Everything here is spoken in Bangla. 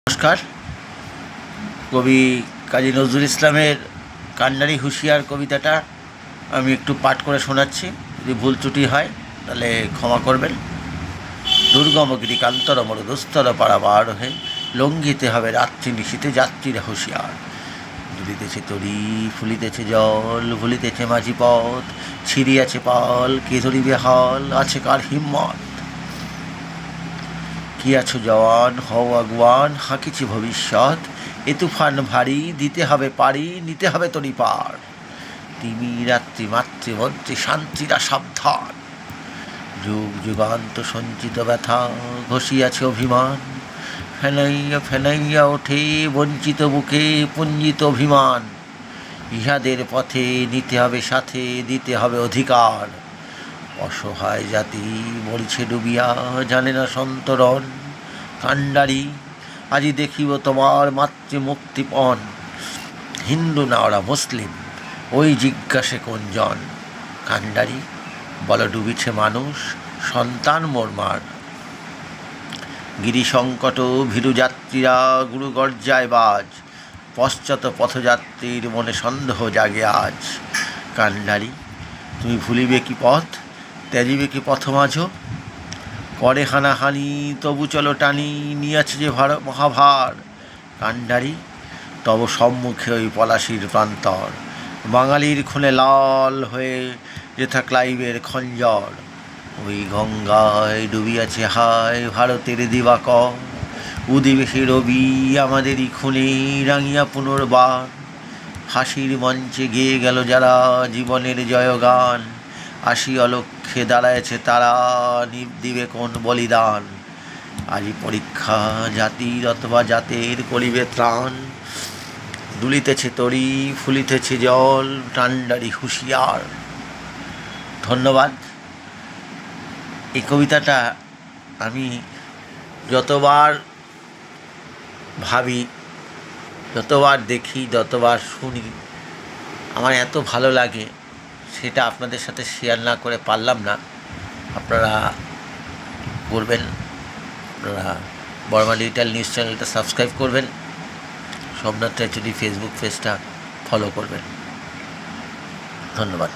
নমস্কার। কবি কাজী নজরুল ইসলামের কান্ডারি হুঁশিয়ার কবিতাটা আমি একটু পাঠ করে শোনাচ্ছি। যদি ভুল ত্রুটি হয় তাহলে ক্ষমা করবেন। দুর্গম গিরিকান্তর মরুদুস্তর পারাবার হয়ে লঙ্ঘিতে হবে রাত্রি নিশীতে যাত্রীরা হুঁশিয়ার। দুলিতেছে তরি, ফুলিতেছে জল, ভুলিতেছে মাঝি পথ, ছিড়িয়াছে পাল, কে ধরিবে হাল, আছে কার হিম্মত। কি আছো জওয়ান, হও আগুয়ান, হাঁকিছি ভবিষ্যৎ, এ তুফান ভারী, দিতে হবে পারি, নিতে হবে তরি পার। তিমি রাত্রি মাতৃমন্ত্রী শান্তিরা সাবধান, যুগ যুগান্ত সঞ্চিত ব্যথা ঘষিয়াছে অভিমান। ফেনাইয়া ফেনাইয়া ওঠে বঞ্চিত বুকে পুঞ্জিত অভিমান। ইহাদের পথে নিতে হবে সাথে, দিতে হবে অধিকার। অসহায় জাতি মরিছে ডুবিয়া, জানে না সন্তরণ। কান্ডারি আজি দেখিব তোমার মাতৃমুক্তিপণ। হিন্দু না ওরা মুসলিম, ওই জিজ্ঞাসে কোনজন। কান্ডারি বল ডুবিছে মানুষ, সন্তান মোরমার। গিরিসংকট ভীরু যাত্রীরা গুরু গর্জায় বাজ, পশ্চাৎ পথযাত্রীর মনে সন্দেহ জাগে আজ। কান্ডারি তুমি ভুলিবে কি পথ, ত্যাজিবে কি পথ মাঝ। করে হানাহানি তবু চলো টানি, নিয়াছে যে মহাভার। কান্ডারি তব সম্মুখে ওই পলাশির প্রান্তর, বাঙালির খুনে লাল হয়ে যেথা ক্লাইভের খঞ্জর। ওই গঙ্গায় ডুবিয়াছে হায় ভারতের দিবাকর, উদিবে সে রবি আমাদেরই খুনে রাঙিয়া পুনর্বার। ফাঁসির মঞ্চে গেয়ে গেল যারা জীবনের জয়গান, আসি অলক্ষ্যে দাঁড়ায়েছে তারা, দিবে কোন বলিদান। আজি পরীক্ষা জাতির অথবা জাতের করিবে ত্রাণ। দুলিতেছে তরি, ফুলিতেছে জল, কান্ডারি হুঁশিয়ার। ধন্যবাদ। এই কবিতাটা আমি যতবার ভাবি, যতবার দেখি, যতবার শুনি, আমার এত ভালো লাগে, সেটা আপনাদের সাথে শেয়ার না করে পারলাম না। আপনারা করবেন, আপনারা বর্মা ডিজিটাল নিউজ চ্যানেলটা সাবস্ক্রাইব করবেন, সোমনাথ ট্র্যাজেডি ফেসবুক পেজটা ফলো করবেন। ধন্যবাদ।